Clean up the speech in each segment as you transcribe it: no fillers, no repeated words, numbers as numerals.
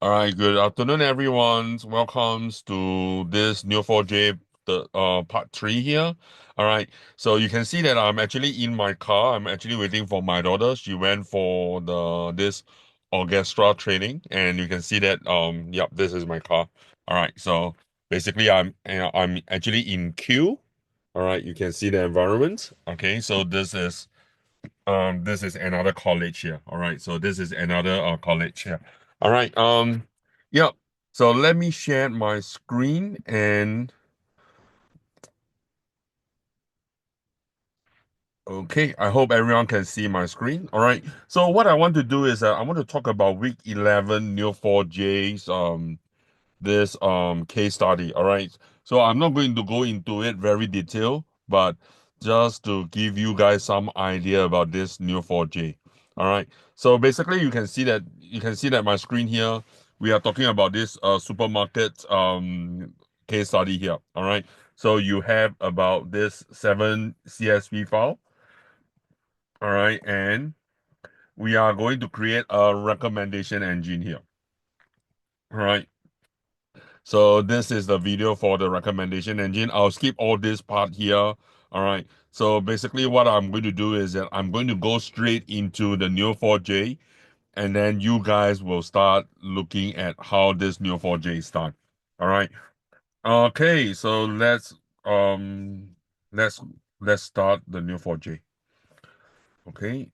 All right, good afternoon, everyone. Welcome to this Neo4J the part three here. All right, so you can see that I'm actually in my car. I'm actually waiting for my daughter. She went for this orchestra training, and you can see that yep, this is my car. All right, so basically I'm actually in queue. All right, you can see the environment. Okay, so this is another college here. All right. So this is another college here. All right. Yep. So let me share my screen and okay. I hope everyone can see my screen. All right. So what I want to do is I want to talk about week 11 Neo4J's this case study. All right. So I'm not going to go into it very detailed, but just to give you guys some idea about this new 4J. All right. So basically you can see that my screen here, we are talking about this supermarket case study here. All right. So you have about this 7 CSV file. All right, and we are going to create a recommendation engine here. All right. So this is the video for the recommendation engine. I'll skip all this part here. All right. So basically what I'm going to do is that I'm going to go straight into the Neo4J and then you guys will start looking at how this Neo4J is done. All right. Okay, so um let's let's start the Neo4J. Okay.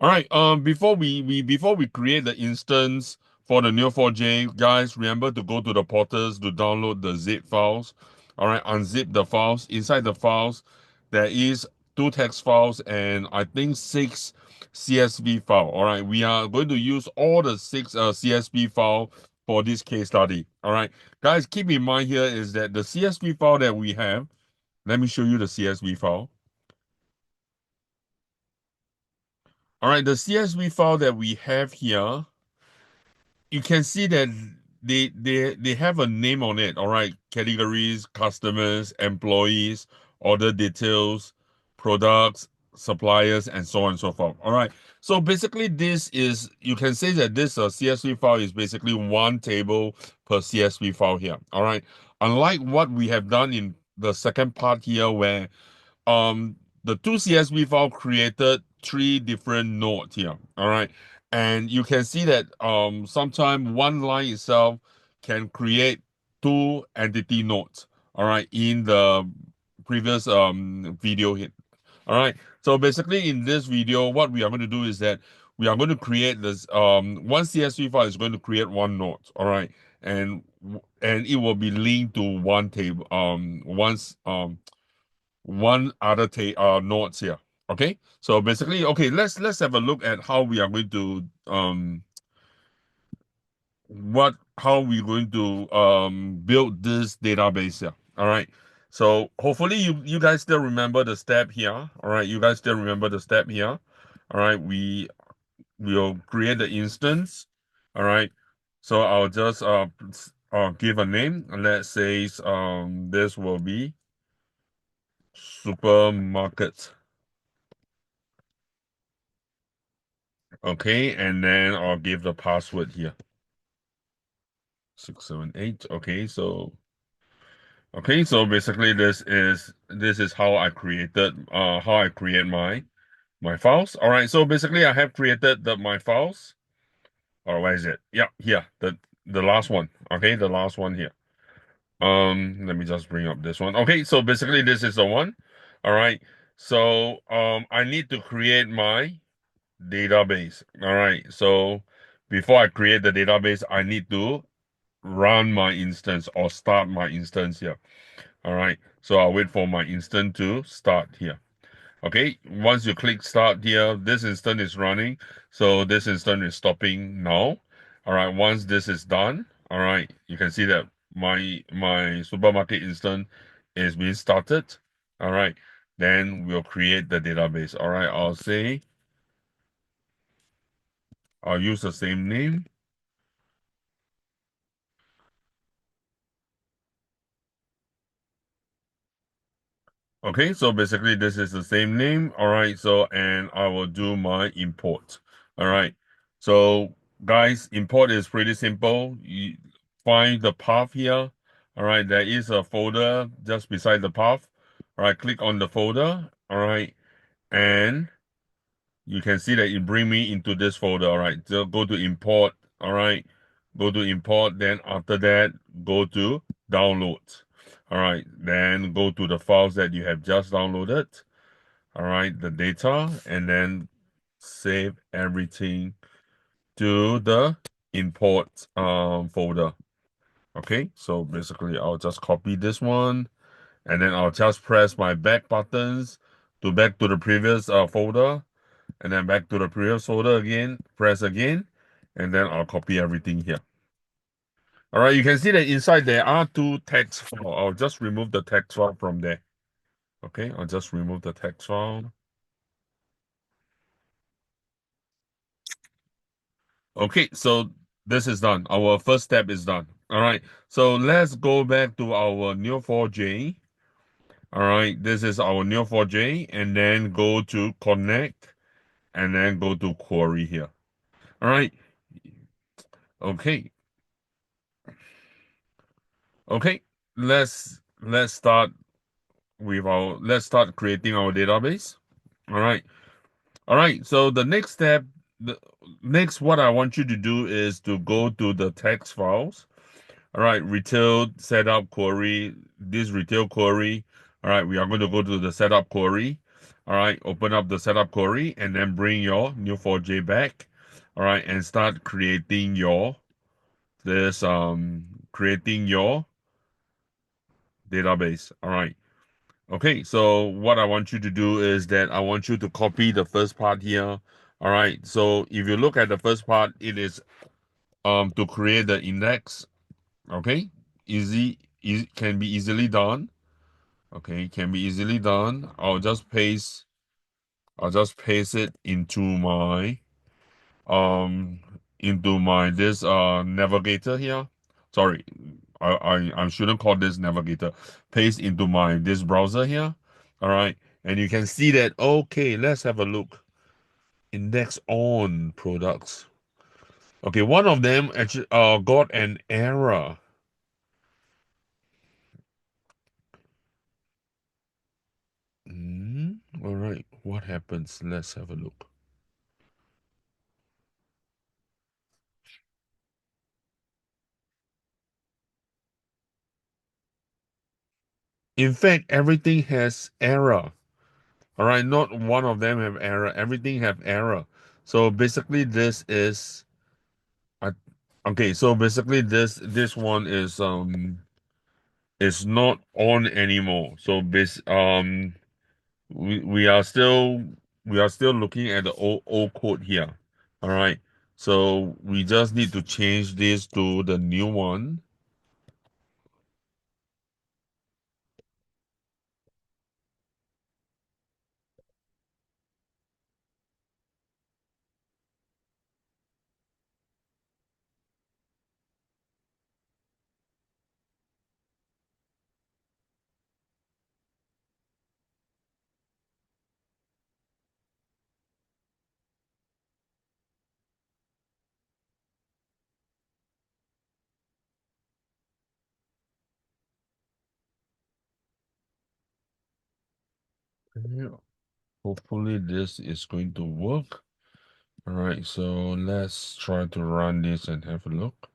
All right. Before we create the instance for the Neo4j, guys, remember to go to the portals to download the zip files. All right, unzip the files. Inside the files, there is two text files and I think six CSV file. All right, we are going to use all the six CSV file for this case study. All right, guys, keep in mind here is that the CSV file that we have. Let me show you the CSV file. All right, the CSV file that we have here, you can see that they have a name on it. All right, categories, customers, employees, order details, products, suppliers, and so on and so forth. All right, so basically this is, you can say that this CSV file is basically one table per CSV file here. All right, unlike what we have done in the second part here where the two CSV file created three different nodes here. All right. And you can see that sometimes one line itself can create two entity nodes. All right, in the previous video here. All right. So basically in this video, what we are going to do is that we are going to create this one CSV file is going to create one node. All right. And it will be linked to one table one other nodes here. Okay, so basically, okay, let's have a look at how we are going to how we're going to build this database here. All right. So hopefully you guys still remember the step here. All right, you guys still remember the step here. All right, we will create the instance. All right. So I'll just give a name. Let's say this will be supermarket. Okay, and then I'll give the password here. 678. Okay, so basically this is how I create my files. All right, so basically I have created my files. Or where is it? Yeah, here, the last one. Okay, the last one here. Let me just bring up this one. Okay, so basically this is the one. All right. So I need to create my database. All right. So before I create the database, I need to run my instance or start my instance here. All right. So I'll wait for my instance to start here. Okay. Once you click start here, this instance is running. So this instance is stopping now. All right. Once this is done, all right, you can see that my supermarket instance is being started. All right. Then we'll create the database. All right. I'll use the same name. Okay, so basically this is the same name. All right, so and I will do my import. All right. So Guys, import is pretty simple. You find the path here. All right, there is a folder just beside the path. All right, click on the folder. All right, and you can see that it bring me into this folder. All right, so go to import. All right, go to import. Then after that, go to download. All right, then go to the files that you have just downloaded. All right, the data, and then save everything to the import folder. Okay, so basically I'll just copy this one and then I'll just press my back buttons to back to the previous folder and then back to the previous folder again, press again, and then I'll copy everything here. All right, you can see that inside there are two text files. I'll just remove the text file from there. Okay, I'll just remove the text file. Okay, so this is done. Our first step is done. All right, so let's go back to our Neo4J. All right, this is our Neo4J, and then go to connect, and then go to query here. All right, okay, okay. Let's start with our let's start creating our database. All right, all right. So the next step, the next what I want you to do is to go to the text files. All right, retail setup query, this retail query. All right, we are going to go to the setup query. All right, open up the setup query and then bring your Neo4j back. All right, and start creating your this creating your database. All right. Okay, so what I want you to do is that I want you to copy the first part here. All right. So if you look at the first part, it is to create the index. Okay, easy can be easily done. Okay, can be easily done. I'll just paste it into my this navigator here. Sorry, I shouldn't call this navigator. Paste into my this browser here. All right, and you can see that. Okay, let's have a look. Index on products. Okay, one of them actually got an error. All right, what happens? Let's have a look. In fact, everything has error. All right, not one of them have error. Everything have error. So basically, this is uh, okay. So basically, this one is not on anymore. So we are still looking at the old code here. All right. So we just need to change this to the new one. Yeah. Hopefully, this is going to work. All right, so let's try to run this and have a look.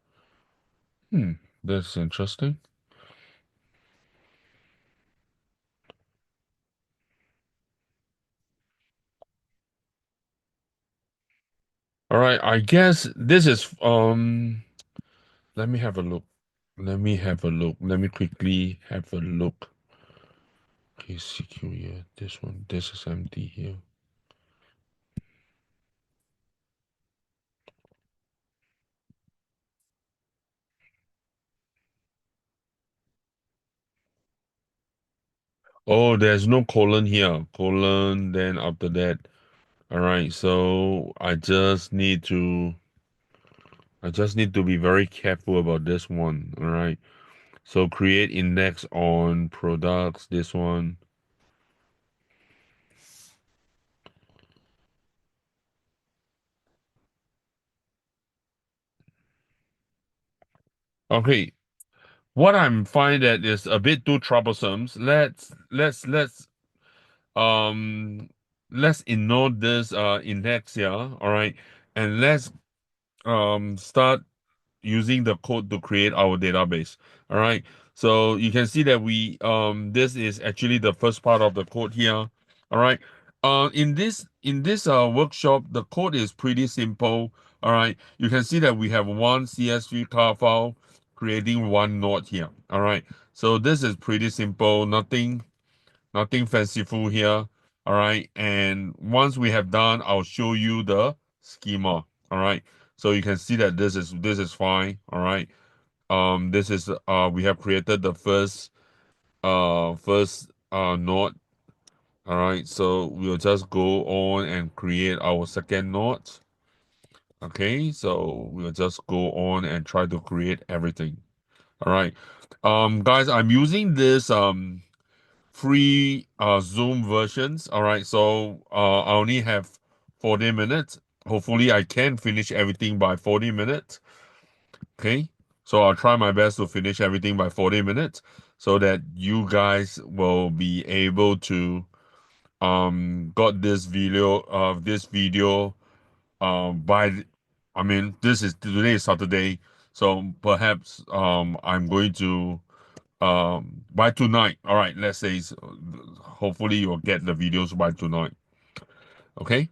That's interesting. All right, I guess this is let me have a look. Let me have a look. Let me quickly have a look. Okay, CQ here. This one, this is empty here. Oh, there's no colon here. Colon, then after that. All right, so I just need to be very careful about this one. All right. So create index on products, this one. Okay, what I'm find that is a bit too troublesome. Um let's ignore this index here, all right, and let's start using the code to create our database. All right. So you can see that we this is actually the first part of the code here. All right. In this workshop, the code is pretty simple. All right. You can see that we have one CSV car file creating one node here. All right. So this is pretty simple. Nothing fanciful here. All right. And once we have done, I'll show you the schema. All right. So you can see that this is fine. All right. This is we have created the first node. All right. So we'll just go on and create our second node. Okay. So we'll just go on and try to create everything. All right. Guys, I'm using this free Zoom versions. All right, so I only have 40 minutes. Hopefully, I can finish everything by 40 minutes. Okay, so I'll try my best to finish everything by 40 minutes so that you guys will be able to got this video by I mean this is today is Saturday, so perhaps I'm going to by tonight. All right, let's say hopefully you'll get the videos by tonight. Okay.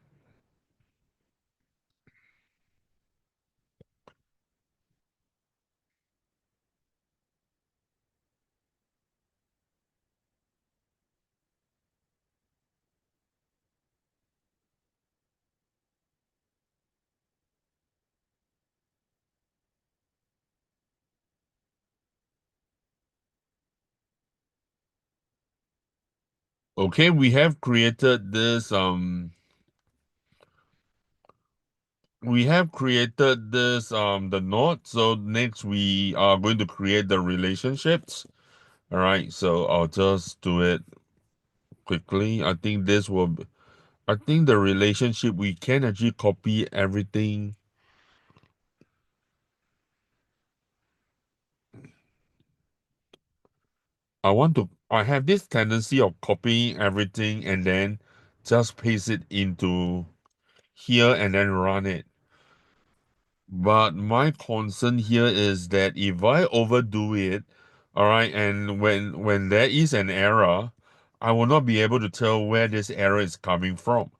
Okay, we have created this the node. So next we are going to create the relationships. All right, so I'll just do it quickly. I think the relationship we can actually copy everything. I have this tendency of copying everything and then just paste it into here and then run it. But my concern here is that if I overdo it, all right, and when there is an error, I will not be able to tell where this error is coming from.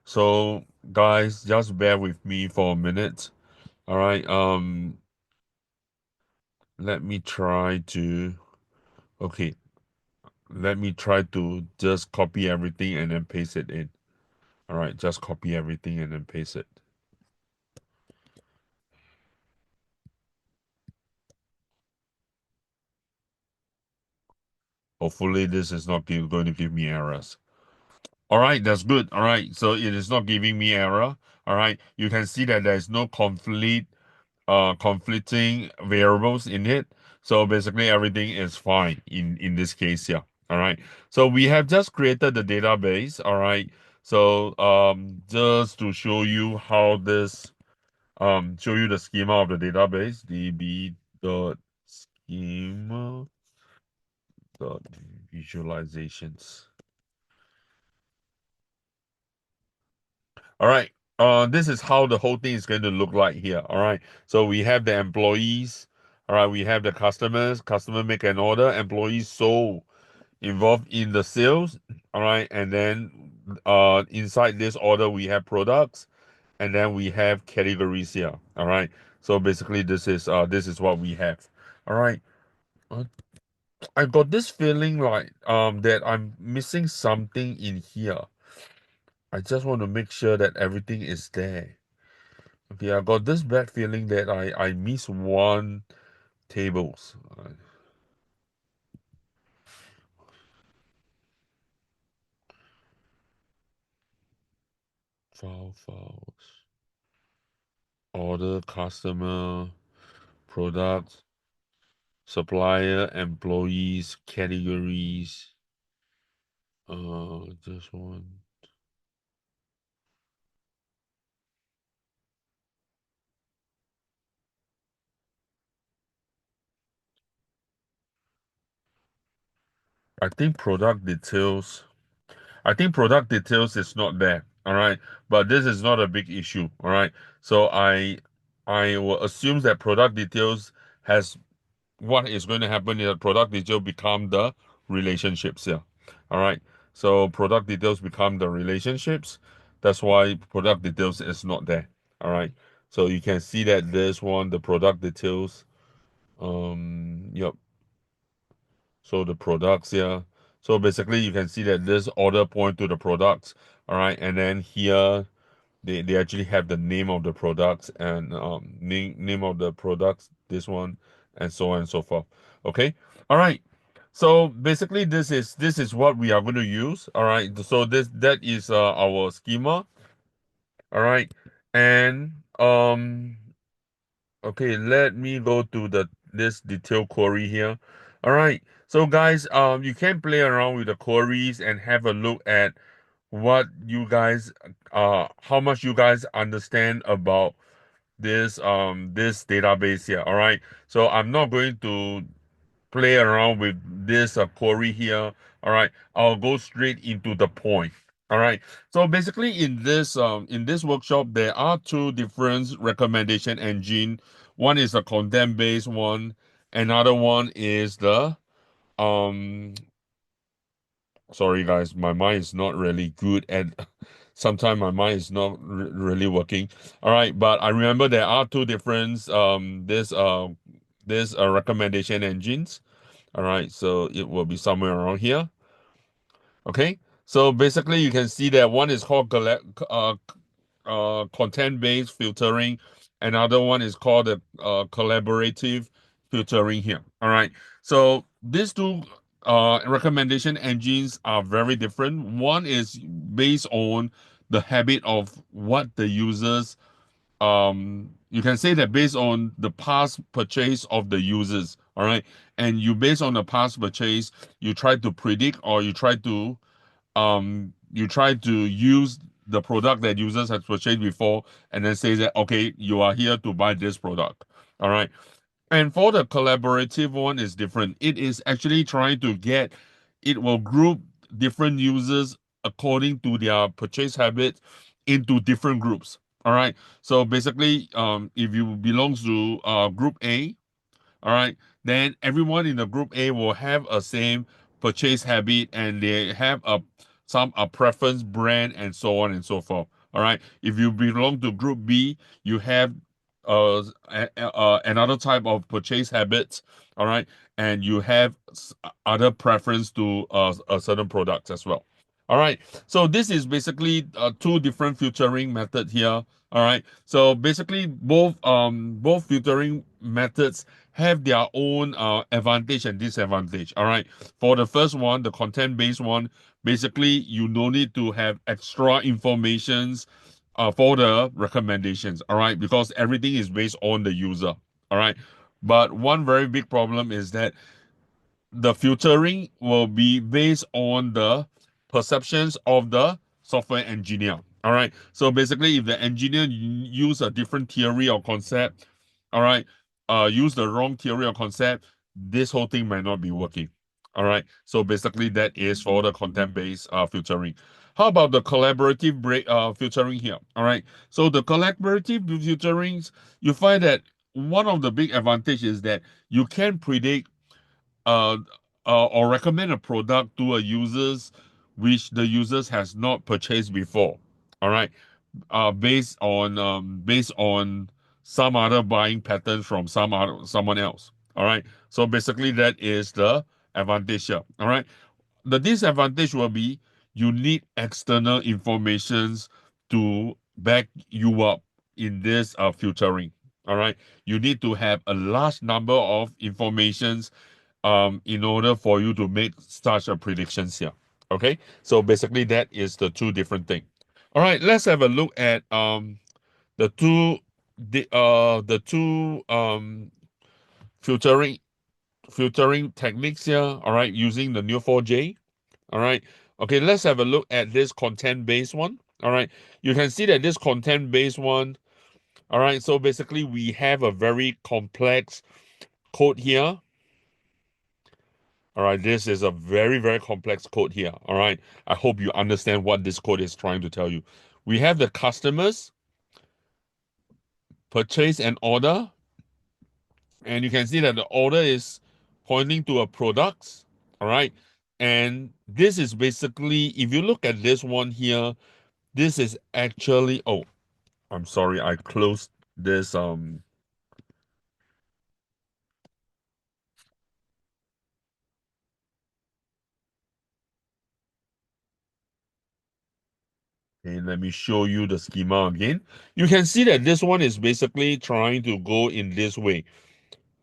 So guys, just bear with me for a minute. All right, let me try to okay, let me try to just copy everything and then paste it in. All right, just copy everything and then paste it. Hopefully this is not going to give me errors. All right, that's good. All right, so it is not giving me error. All right, you can see that there is no conflicting variables in it. So basically everything is fine in this case here. All right, so we have just created the database. All right, so just to show you the schema of the database, db dot schema dot visualizations. All right. This is how the whole thing is going to look like here. All right. So we have the employees. All right. We have the customers. Customer make an order. Employees so involved in the sales. All right. And then inside this order we have products, and then we have categories here. All right. So basically this is what we have. All right. Uh, I got this feeling like that I'm missing something in here. I just want to make sure that everything is there. Okay, I got this bad feeling that I miss one tables. Files, order, customer, products, supplier, employees, categories. Just one. I think product details. I think product details is not there. All right. But this is not a big issue. All right. So I will assume that product details has what is going to happen is that product detail become the relationships here. All right. So product details become the relationships. That's why product details is not there. All right. So you can see that this one, the product details. Yep. So the products here. So basically you can see that this order point to the products. All right. And then here they actually have the name of the products and name of the products, this one, and so on and so forth. Okay. All right. So basically this is what we are going to use. All right. So that is our schema. All right. And okay, let me go to this detail query here. All right. So guys, you can play around with the queries and have a look at what you guys how much you guys understand about this database here. All right. So I'm not going to play around with this query here. All right. I'll go straight into the point. All right. So basically in this workshop there are two different recommendation engine. One is a content based one. Another one is the um sorry guys, my mind is not really good and sometimes my mind is not really working. All right, but I remember there are two different this recommendation engines. All right, so it will be somewhere around here. Okay, so basically you can see that one is called content-based filtering. Another one is called the collaborative filtering here. All right. So these two recommendation engines are very different. One is based on the habit of what the users you can say that based on the past purchase of the users. All right. And you based on the past purchase, you try to predict or you try to use the product that users have purchased before and then say that okay, you are here to buy this product. All right. And for the collaborative one is different. It is actually trying to get it will group different users according to their purchase habits into different groups. All right. So basically if you belongs to group A, all right, then everyone in the group A will have a same purchase habit and they have a preference brand and so on and so forth. All right. If you belong to group B, you have another type of purchase habits. All right. And you have other preference to a certain products as well. All right. So this is basically two different filtering method here. All right. So basically both filtering methods have their own advantage and disadvantage. All right. For the first one, the content based one, basically you no need to have extra informations for the recommendations. All right. Because everything is based on the user. All right. But one very big problem is that the filtering will be based on the perceptions of the software engineer. All right. So basically, if the engineer use a different theory or concept, all right, use the wrong theory or concept, this whole thing might not be working. All right. So basically, that is for the content-based filtering. How about the collaborative filtering here? All right. So the collaborative filterings, you find that one of the big advantages is that you can predict uh, or recommend a product to a users which the users has not purchased before. All right, based on some other buying pattern from someone else. All right, so basically that is the advantage here. All right, the disadvantage will be you need external informations to back you up in this filtering. All right, you need to have a large number of informations in order for you to make such a predictions here. Okay, so basically that is the two different thing. All right, let's have a look at the two the two filtering filtering techniques here. All right, using the Neo4J. All right. Okay, let's have a look at this content based one. All right. You can see that this content based one. All right. So basically, we have a very complex code here. All right, this is a very, very complex code here. All right, I hope you understand what this code is trying to tell you. We have the customers purchase an order, and you can see that the order is pointing to a product. All right, and this is basically, if you look at this one here, this is actually, oh, I'm sorry, I closed this. Okay, let me show you the schema again. You can see that this one is basically trying to go in this way.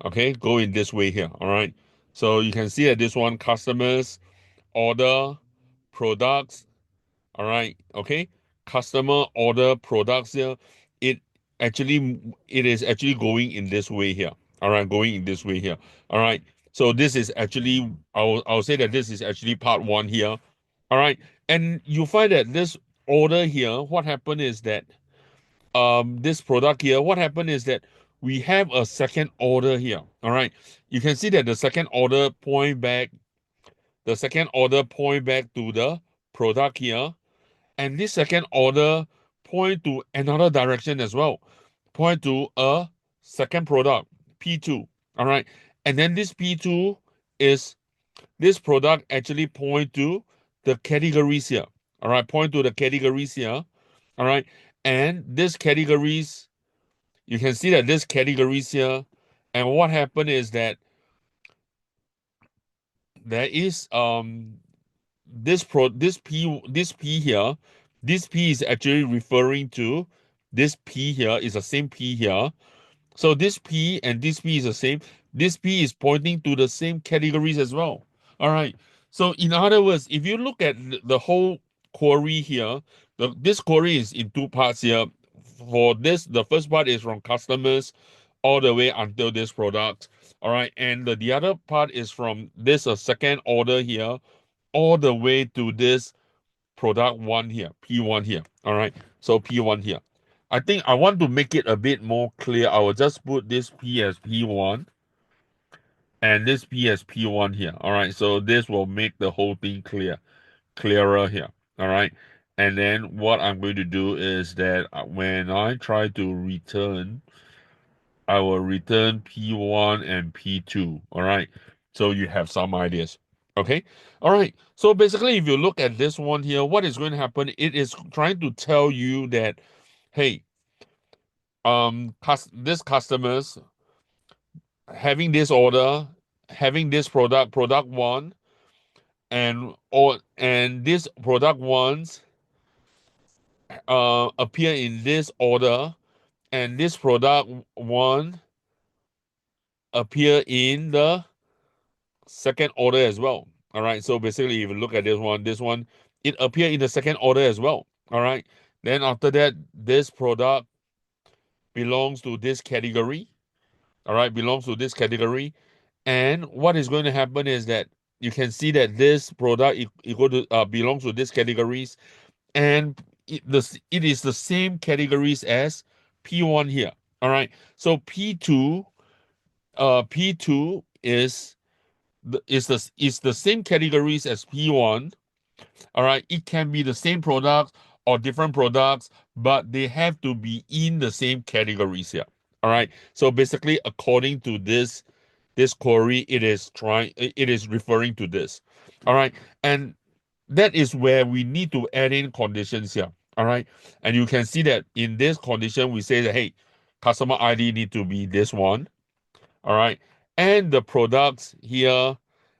Okay, go in this way here. All right. So you can see that this one, customers, order, products. All right. Okay. Customer, order, products here. It it is actually going in this way here. All right. Going in this way here. All right. So this is actually, I'll say that this is actually part one here. All right. And you find that this order here, what happened is that this product here, what happened is that we have a second order here. All right. You can see that the second order point back to the product here. And this second order point to another direction as well. Point to a second product, P2. All right. And then this P2 is this product actually point to the categories here. All right. Point to the categories here. All right. And this categories, you can see that this categories here, and what happened is that there is this P here, this P is actually referring to this P here is the same P here. So this P and this P is the same. This P is pointing to the same categories as well. All right. So in other words, if you look at the whole query here, this query is in two parts here. For this, the first part is from customers all the way until this product. All right. And the other part is from this second order here all the way to this product one here, P1 here. All right. So P1 here. I think I want to make it a bit more clear. I will just put this P as P1 and this P as P1 here. All right. So this will make the whole thing clearer here. All right. And then what I'm going to do is that when I try to return, I will return P1 and P2. All right. So you have some ideas. Okay. All right. So basically, if you look at this one here, what is going to happen? It is trying to tell you that, hey, this customers having this order, having this product one, and this product ones appear in this order, and this product one appear in the second order as well. All right. So basically, if you look at this one, it appear in the second order as well. All right. Then after that, this product belongs to this category. All right, belongs to this category. And what is going to happen is that you can see that this product belongs to these categories, and it is the same categories as P1 here. All right. So P2 is the same categories as P1. All right. It can be the same products or different products, but they have to be in the same categories here. All right. So basically, according to this query, it is referring to this. All right. And that is where we need to add in conditions here. All right. And you can see that in this condition, we say that, hey, customer ID need to be this one. All right. And the products here,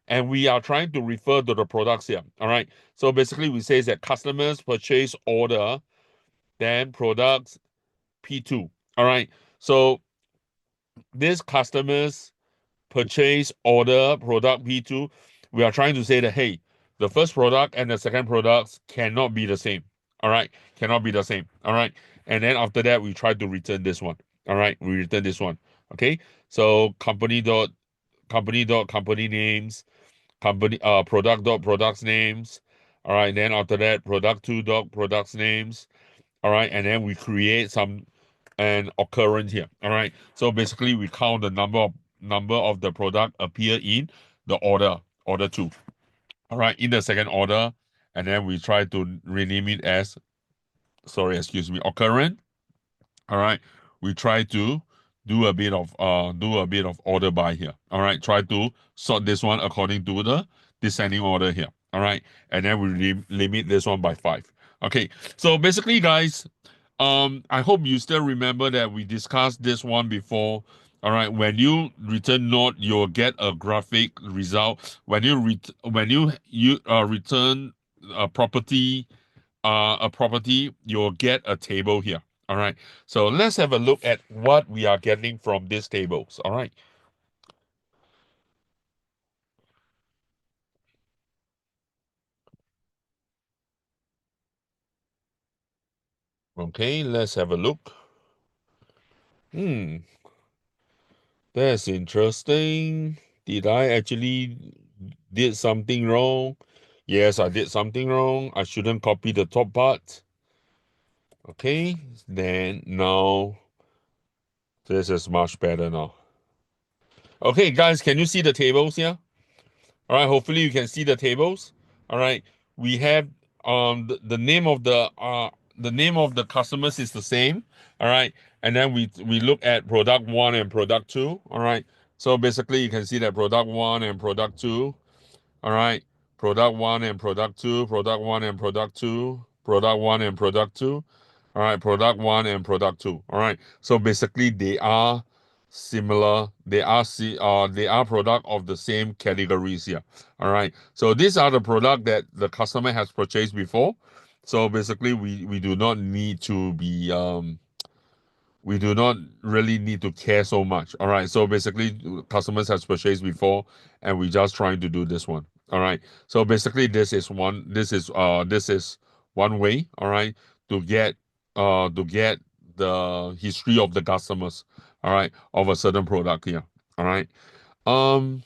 and we are trying to refer to the products here. All right. So basically, we say that customers purchase order, then products P2. All right. So this customers purchase order product P2, we are trying to say that, hey, the first product and the second products cannot be the same. All right. Cannot be the same. All right. And then after that, we try to return this one. All right. We return this one. Okay. So company names, products names. All right. Then after that, product two dot products names. All right. And then we create an occurrence here. All right. So basically we count the number of the product appear in the order. order two. All right, in the second order, and then we try to rename it as, sorry, excuse me, occurrent. All right, we try to do a bit of order by here. All right, try to sort this one according to the descending order here. All right, and then we limit this one by 5. Okay, so basically, guys, I hope you still remember that we discussed this one before. All right, when you return node, you'll get a graphic result. When you return a property, you'll get a table here. All right. So let's have a look at what we are getting from these tables. All right. Okay, let's have a look. Hmm, that's interesting. Did I actually did something wrong? Yes, I did something wrong. I shouldn't copy the top part. Okay, then now this is much better now. Okay, guys, can you see the tables here? All right, hopefully you can see the tables. All right, we have the name of the customers is the same. All right, and then we look at product one and product two. All right, so basically you can see that product one and product two. All right, product one and product two, product one and product two, product one and product two. All right, product one and product two. All right, so basically they are similar. They are product of the same categories here. All right, so these are the product that the customer has purchased before. So basically, we do not need to be we do not really need to care so much. All right. So basically, customers has purchased before, and we just trying to do this one. All right. So basically, this is one way. All right, to get the history of the customers. All right, of a certain product here. All right. Um.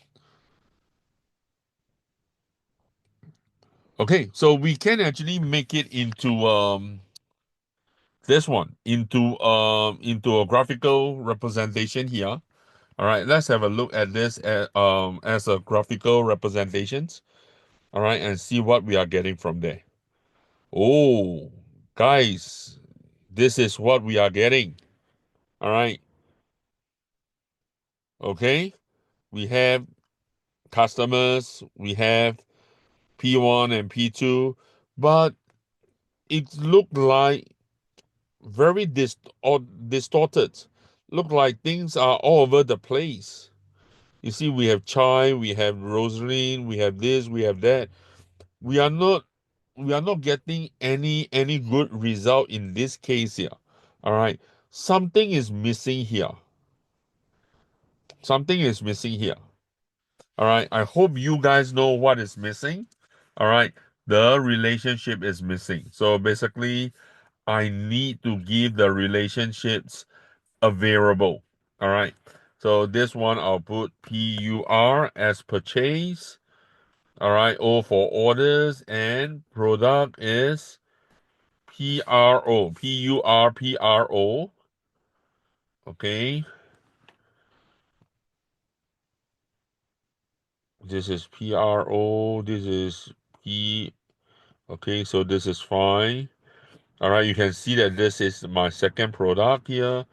Okay. So we can actually make it into this one into a graphical representation here. All right, let's have a look at this as a graphical representations. All right, and see what we are getting from there. Oh, guys, this is what we are getting. All right, okay. We have customers, we have P1 and P2, but it looked like very distorted. Look like things are all over the place. You see, we have Chai, we have Rosalind, we have this, we have that. we are not we are not getting any good result in this case here. All right, something is missing here. Something is missing here. All right, I hope you guys know what is missing. All right, the relationship is missing. So basically, I need to give the relationships a variable. All right, so this one I'll put PUR as purchase. All right, O for orders, and product is PURPRO. Okay, this is PRO. This is P. Okay, so this is fine. All right, you can see that this is my second product here,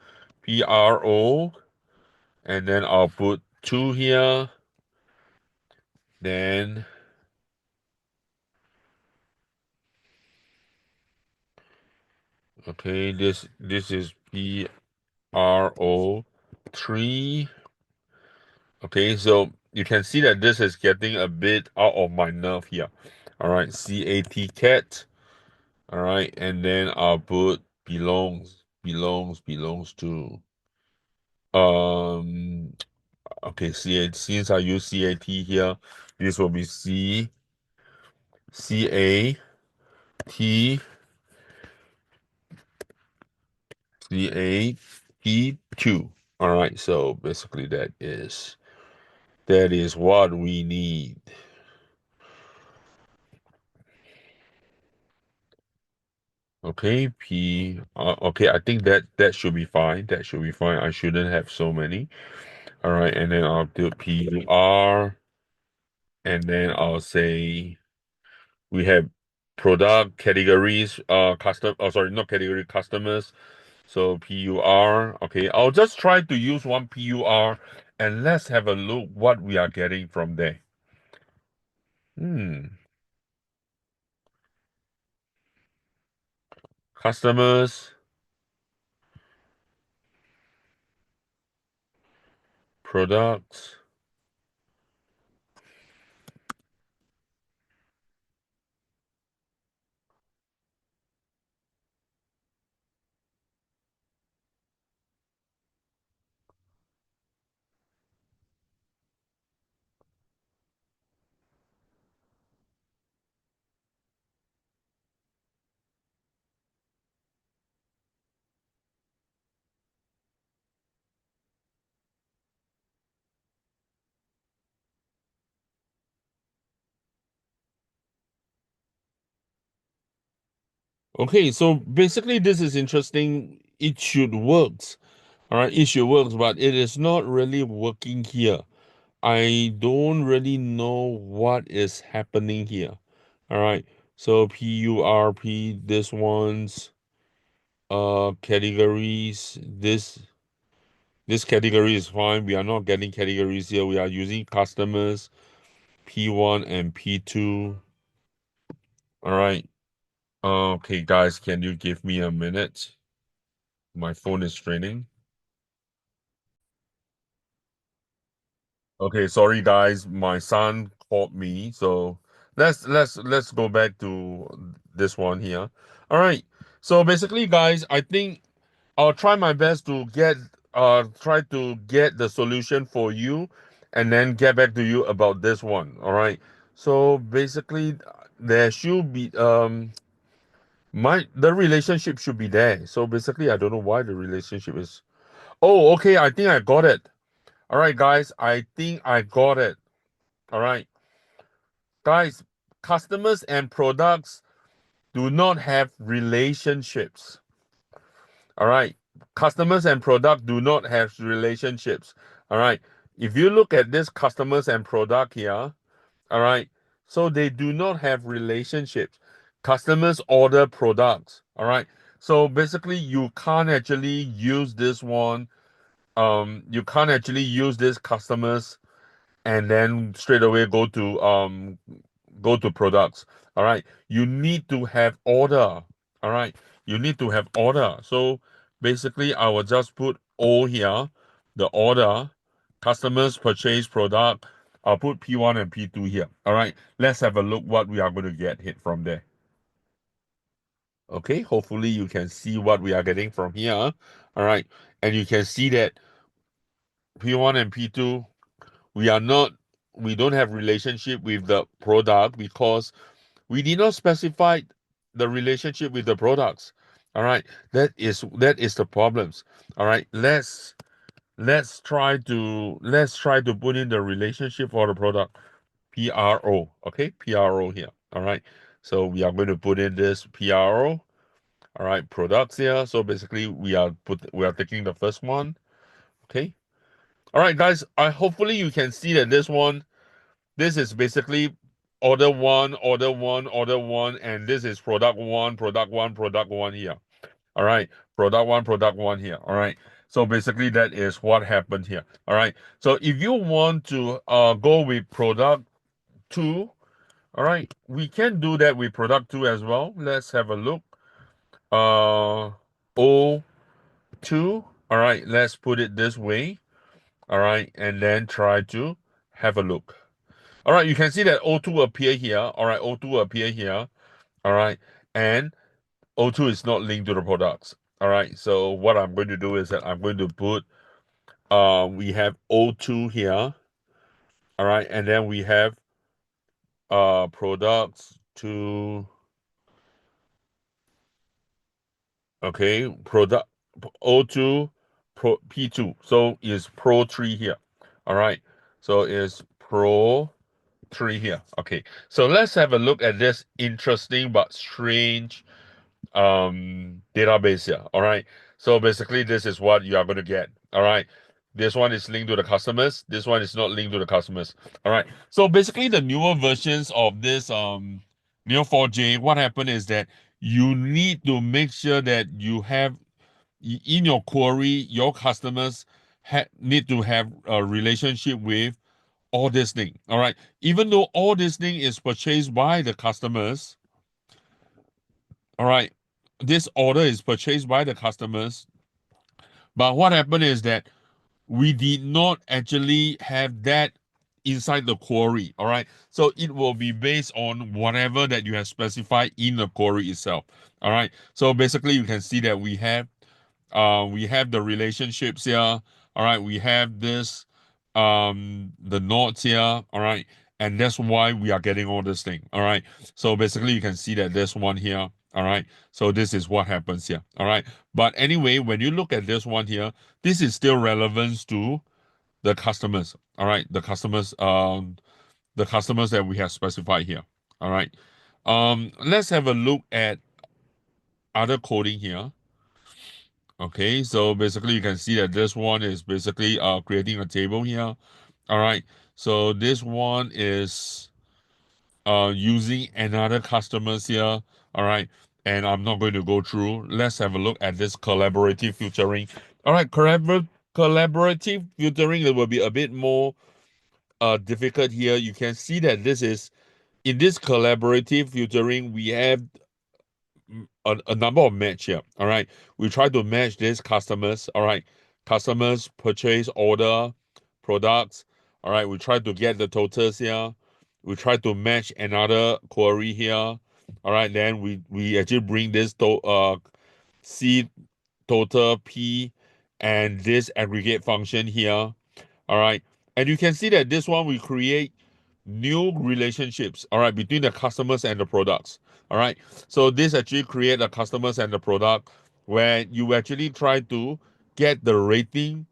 PRO, and then I'll put two here. Then, okay, this is PRO 3. Okay, so you can see that this is getting a bit out of my nerve here. All right, cat. All right, and then I'll put belongs to um. Okay, since I use CAT here, this will be CAT 2. All right, so basically that is what we need. Okay, okay, I think that should be fine. That should be fine. I shouldn't have so many. All right, and then I'll do PUR. And then I'll say we have product categories, sorry, not category, customers. So PUR. Okay, I'll just try to use one PUR and let's have a look what we are getting from there. Hmm. Customers, products. Okay, so basically this is interesting. It should work. All right, it should work, but it is not really working here. I don't really know what is happening here. All right. So PURP, this one's categories. This category is fine. We are not getting categories here. We are using customers P1 and P2. All right. Okay, guys, can you give me a minute? My phone is straining. Okay, sorry guys, my son called me, so let's go back to this one here. All right. So basically, guys, I think I'll try my best to try to get the solution for you and then get back to you about this one. All right. So basically there should be my the relationship should be there. So basically I don't know why the relationship is. Oh, okay, I think I got it. All right, guys, I think I got it. All right. Guys, customers and products do not have relationships. All right. Customers and product do not have relationships. All right. If you look at this customers and product here, all right, so they do not have relationships. Customers order products. All right. So basically, you can't actually use this one. You can't actually use this customers and then straight away go to products. All right, you need to have order. All right, you need to have order. So basically I will just put O here, the order, customers purchase product. I'll put P1 and P2 here. All right, let's have a look what we are going to get hit from there. Okay, hopefully you can see what we are getting from here. All right, and you can see that P1 and P2, we are not we don't have relationship with the product because we did not specify the relationship with the products. All right, that is the problems. All right, let's try to put in the relationship for the product. PRO. Okay, PRO here. All right, so we are going to put in this PRO. All right, products here. So basically we are taking the first one. Okay. All right, guys, I hopefully you can see that this is basically order one, order one, order one, and this is product one, product one, product one here. All right, product one here. All right. So basically that is what happened here. All right. So if you want to go with product two, all right, we can do that with product two as well. Let's have a look. O2. All right, let's put it this way. All right, and then try to have a look. All right, you can see that O2 appear here. All right, O2 appear here. All right, and O2 is not linked to the products. All right, so what I'm going to do is that I'm going to put we have O2 here. All right, and then we have products to okay product O2 pro P2. So is Pro 3 here. All right, so is Pro 3 here. Okay, so let's have a look at this interesting but strange database here. All right, so basically this is what you are going to get. All right, This one is linked to the customers. This one is not linked to the customers. All right. So basically, the newer versions of this Neo4J, what happened is that you need to make sure that you have in your query, your customers need to have a relationship with all this thing. All right. Even though all this thing is purchased by the customers, all right, this order is purchased by the customers. But what happened is that we did not actually have that inside the query. All right. So it will be based on whatever that you have specified in the query itself. All right. So basically you can see that we have the relationships here. All right, we have this the nodes here. All right, and that's why we are getting all this thing. All right, so basically you can see that there's one here. All right, so this is what happens here. All right, but anyway, when you look at this one here, this is still relevant to the customers. All right, the customers that we have specified here. All right, let's have a look at other coding here. Okay, so basically you can see that this one is basically creating a table here. All right, so this one is using another customers here. All right, and I'm not going to go through. Let's have a look at this collaborative filtering. All right, collaborative filtering, it will be a bit more difficult here. You can see that this is in this collaborative filtering, we have a number of match here. All right. We try to match these customers. All right. Customers, purchase order, products. All right. We try to get the totals here. We try to match another query here. All right. Then we actually bring this C total P and this aggregate function here. All right. And you can see that this one we create new relationships, all right, between the customers and the products. All right. So this actually create the customers and the product where you actually try to get the rating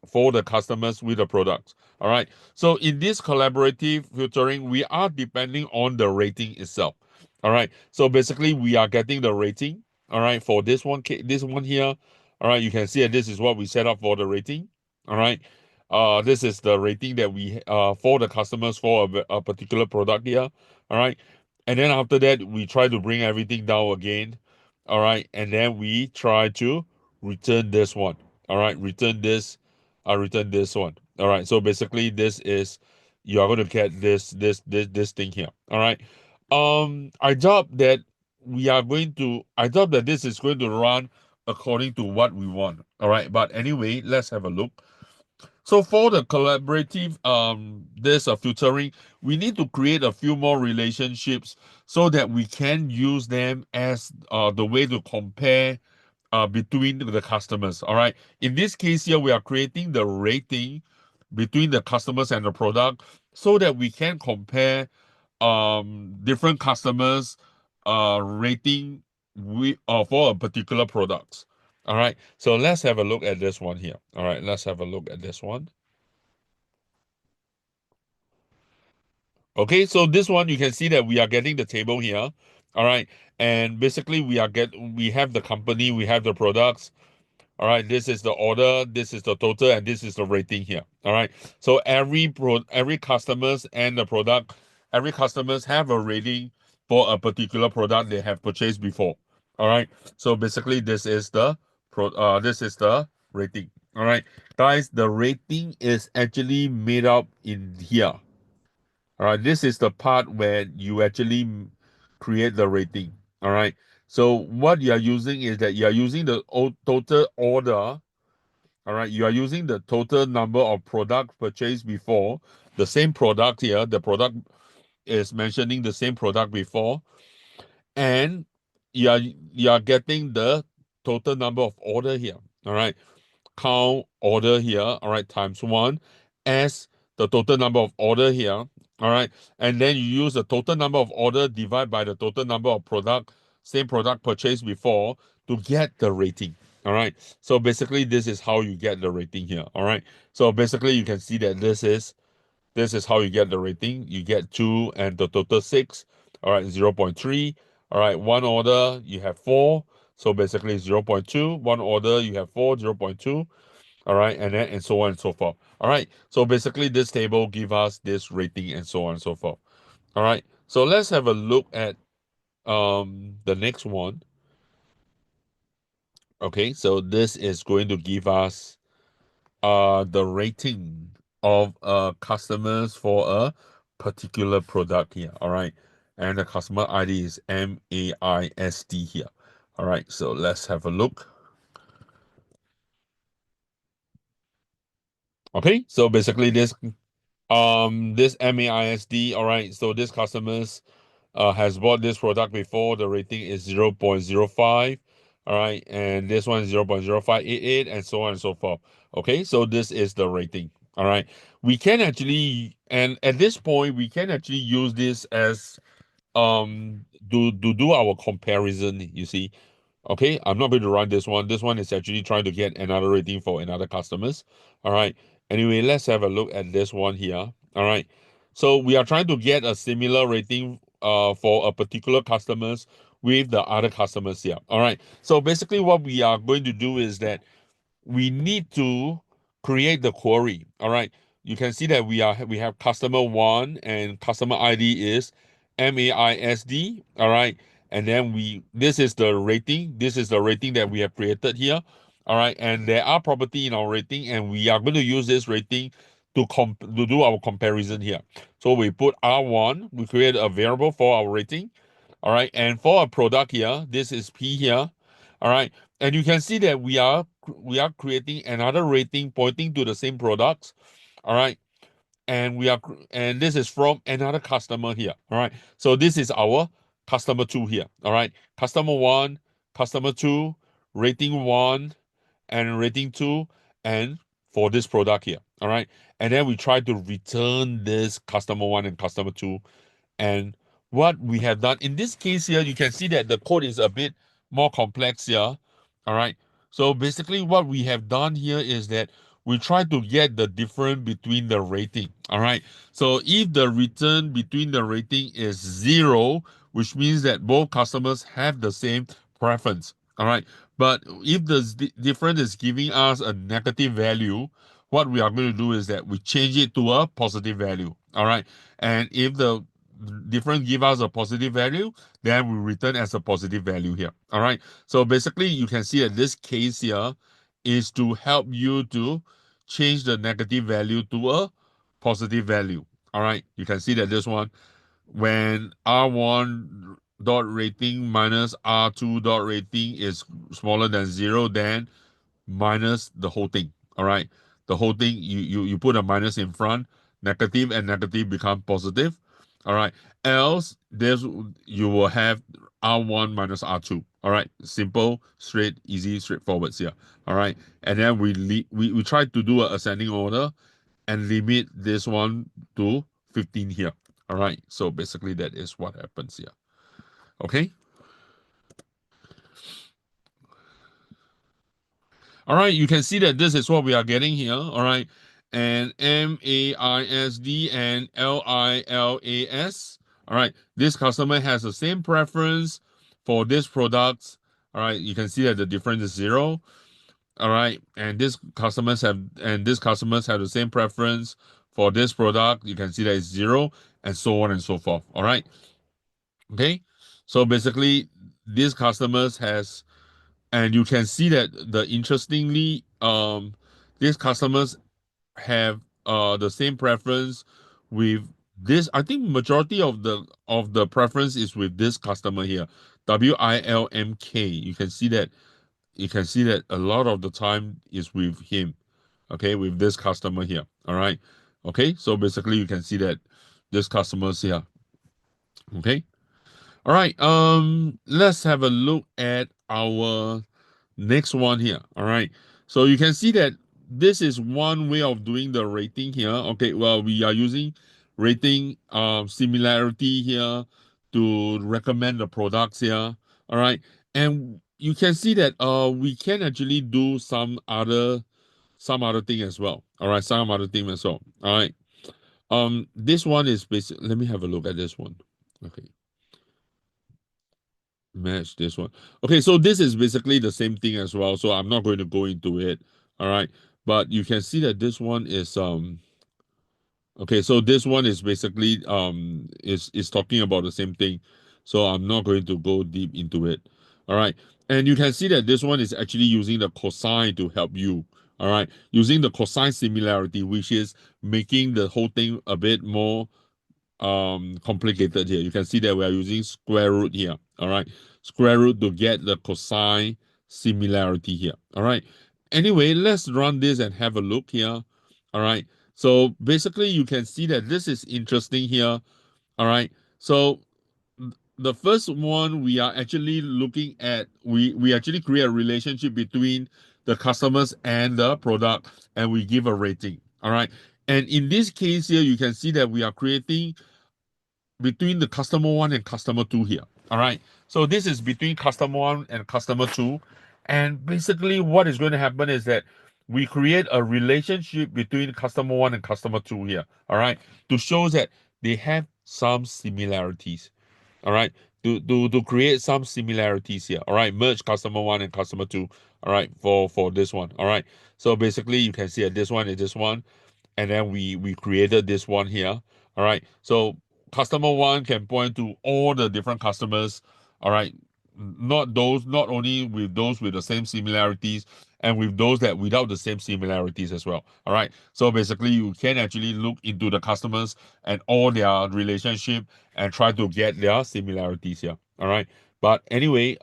for the customers with the products. All right. So in this collaborative filtering, we are depending on the rating itself. All right. So basically we are getting the rating. All right. For this one here. All right. You can see that this is what we set up for the rating. All right. This is the rating that we for the customers for a particular product here. All right. And then after that, we try to bring everything down again. All right. And then we try to return this one. All right. Return this one. All right. So basically, this is you are going to get this thing here. All right. I doubt that I doubt that this is going to run according to what we want. All right. But anyway, let's have a look. So for the collaborative this filtering, we need to create a few more relationships so that we can use them as the way to compare between the customers. All right. In this case here, we are creating the rating between the customers and the product so that we can compare different customers rating for a particular product. All right. So let's have a look at this one here. All right. Let's have a look at this one. Okay, so this one you can see that we are getting the table here. All right. And basically we have the company, we have the products. All right, this is the order, this is the total, and this is the rating here. All right. So every customers and the product, every customers have a rating for a particular product they have purchased before. All right. So basically this is the rating. All right. Guys, the rating is actually made up in here. All right, this is the part where you actually create the rating. All right. So what you are using is that you are using the total order. All right. You are using the total number of products purchased before the same product here. The product is mentioning the same product before, and you are getting the total number of order here. All right. Count order here, all right, times one as the total number of order here, all right, and then you use the total number of order divided by the total number of same product purchased before to get the rating. All right, so basically this is how you get the rating here. All right, so basically you can see that this is how you get the rating. You get 2 and the total 6. All right, 0.3. All right, one order, you have 4. So basically 0.2. One order, you have 4, 0.2. All right, and then and so on and so forth. All right, so basically this table give us this rating and so on and so forth. All right, so let's have a look at the next one. Okay, so this is going to give us the rating of customers for a particular product here. All right, and the customer ID is MAISD here. All right, so let's have a look. Okay, so basically this MAISD, all right, so this customers has bought this product before. The rating is 0.05. All right, and this one is 0.0588, and so on and so forth. Okay, so this is the rating. All right, we can actually, and at this point, we can actually use this as to do our comparison. You see, okay, I'm not going to run this one. This one is actually trying to get another rating for another customers. All right. Anyway, let's have a look at this one here. All right. So we are trying to get a similar rating for a particular customers with the other customers here. All right. So basically what we are going to do is that we need to create the query. All right. You can see that we have customer one and customer ID is MAISD. All right. And then this is the rating. This is the rating that we have created here. All right. And there are property in our rating, and we are going to use this rating to do our comparison here. So we put R1, we create a variable for our rating. All right. And for a product here, this is P here. All right. And you can see that we are creating another rating pointing to the same products. All right. And this is from another customer here. All right. So this is our customer two here. All right. Customer one, customer two, rating one, and rating two, and for this product here. All right. And then we try to return this customer one and customer two. And what we have done in this case here, you can see that the code is a bit more complex here. All right. So basically, what we have done here is that we try to get the difference between the rating. All right. So if the return between the rating is 0, which means that both customers have the same preference. All right. But if the difference is giving us a negative value, what we are going to do is that we change it to a positive value. All right. And if the difference give us a positive value, then we return as a positive value here. All right. So basically, you can see that this case here is to help you to change the negative value to a positive value. All right. You can see that this one, when R1 dot rating minus R2 dot rating is smaller than 0, then minus the whole thing. All right. The whole thing, you put a minus in front, negative and negative become positive. All right. Else, you will have R1 minus R2. All right. Simple, straight, easy, straightforward here. All right. And then we try to do an ascending order and limit this one to 15 here. All right. So basically, that is what happens here. Okay. All right, you can see that this is what we are getting here. All right, and MAISD and LILAS. All right, this customer has the same preference for this product. All right, you can see that the difference is 0. All right, and this customers have the same preference for this product. You can see that it's 0, and so on and so forth. All right, okay. So basically, these customers has and you can see that these customers have the same preference with this. I think majority of the preference is with this customer here, WILMK. You can see that a lot of the time is with him. Okay, with this customer here. All right. Okay, so basically you can see that this customers here. Okay. All right. Let's have a look at our next one here. All right. So you can see that this is one way of doing the rating here. Okay. Well, we are using rating similarity here to recommend the products here. All right. And you can see that we can actually do some other thing as well. All right. Some other thing as well. All right. This one is basic. Let me have a look at this one. Okay, match this one. Okay, so this is basically the same thing as well, so I'm not going to go into it. All right, but you can see that this one is okay, so this one is basically is talking about the same thing. So I'm not going to go deep into it. All right. And you can see that this one is actually using the cosine to help you. All right. Using the cosine similarity, which is making the whole thing a bit more complicated here. You can see that we are using square root here. All right. Square root to get the cosine similarity here. All right. Anyway, let's run this and have a look here. All right. So basically you can see that this is interesting here. All right. So the first one we are actually looking at, we actually create a relationship between the customers and the product, and we give a rating. All right. And in this case here, you can see that we are creating between the customer one and customer two here. All right. So this is between customer one and customer two. And basically, what is going to happen is that we create a relationship between customer one and customer two here. All right. To show that they have some similarities. All right. To create some similarities here. All right. Merge customer one and customer two. All right. For this one. All right. So basically, you can see that this one is this one, and then we created this one here. All right. So customer one can point to all the different customers. All right. Not only with those with the same similarities, and with those that without the same similarities as well. All right. So basically, you can actually look into the customers and all their relationship and try to get their similarities here. All right. But anyway,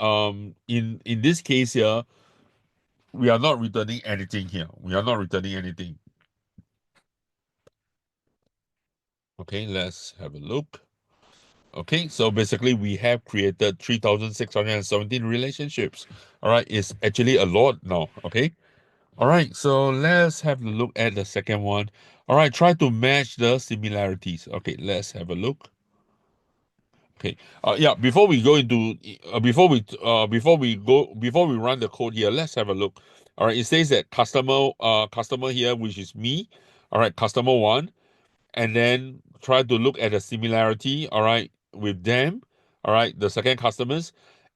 in this case here, we are not returning anything here. We are not returning anything. Okay, let's have a look. Okay, so basically we have created 3,617 relationships. All right, it's actually a lot now. Okay. All right, so let's have a look at the second one. All right, try to match the similarities. Okay, let's have a look. Okay. Yeah. Before we go into before we run the code here, let's have a look. All right. It says that customer here, which is me. All right. Customer one, and then try to look at the similarity. All right, with them. All right. The second customers,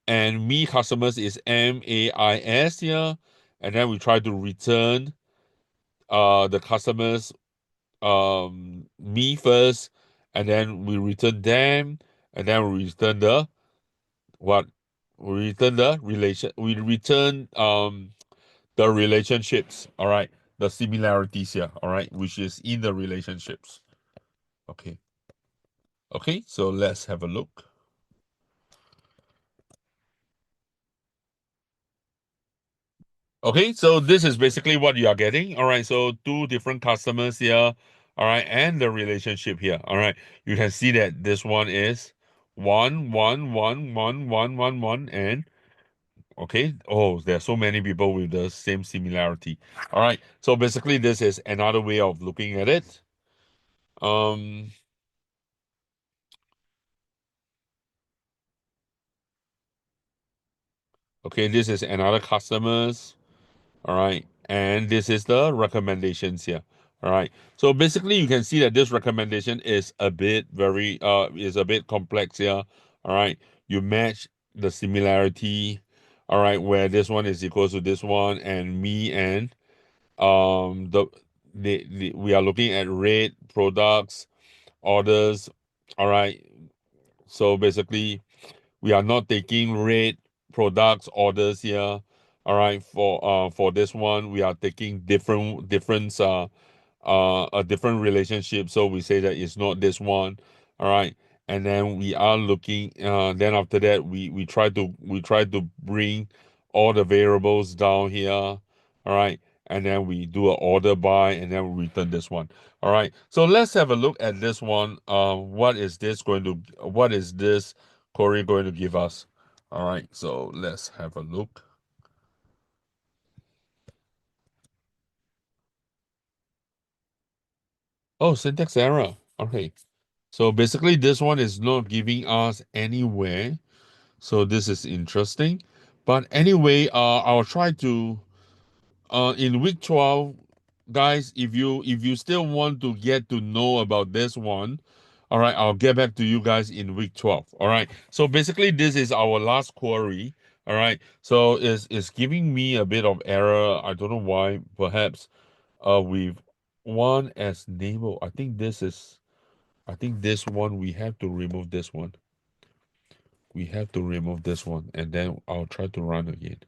and me customers is MAIS here, and then we try to return the customers me first, and then we return them, and then we return the what we return the relation we return the relationships. All right, the similarities here. All right, which is in the relationships. Okay. Okay, so let's have a look. Okay, so this is basically what you are getting. All right, so two different customers here. All right, and the relationship here. All right, you can see that this one is one, one, one, one, one, one, one, and okay. Oh, there are so many people with the same similarity. All right, so basically, this is another way of looking at it. Um, okay, this is another customers. All right. And this is the recommendations here. All right. So basically you can see that this recommendation is a bit is a bit complex here. All right. You match the similarity. All right, where this one is equal to this one, and me and the we are looking at rate, products, orders. All right. So basically we are not taking rate, products, orders here. All right, for this one, we are taking different a different relationship. So we say that it's not this one. All right. And then we are looking then after that we try to bring all the variables down here. All right. And then we do an order by, and then we return this one. All right. So let's have a look at this one. What is this query going to give us? All right. So let's have a look. Oh, syntax error. Okay. So basically, this one is not giving us anywhere. So this is interesting. But anyway, I'll try to in week 12, guys, if you still want to get to know about this one, all right, I'll get back to you guys in week 12. All right. So basically, this is our last query. All right. So it's giving me a bit of error. I don't know why. Perhaps. with one as neighbor. I think this one we have to remove this one. We have to remove this one, and then I'll try to run again.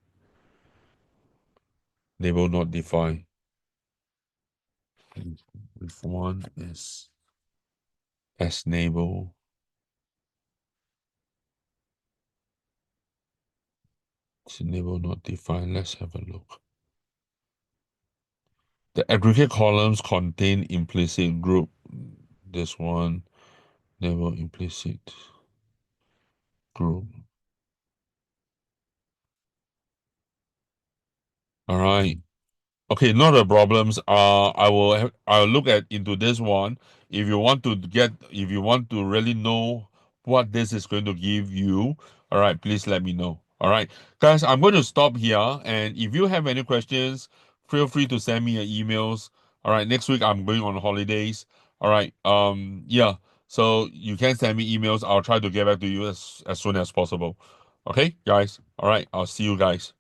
Neighbor not defined. With one as neighbor. It's neighbor not defined. Let's have a look. The aggregate columns contain implicit group. This one, neighbor implicit group. All right. Okay, not a problems. I'll look at into this one. If you want to really know what this is going to give you, all right, please let me know. All right, guys, I'm going to stop here. And if you have any questions, feel free to send me your emails. All right, next week I'm going on holidays. All right, yeah. So you can send me emails. I'll try to get back to you as soon as possible. Okay, guys. All right, I'll see you guys.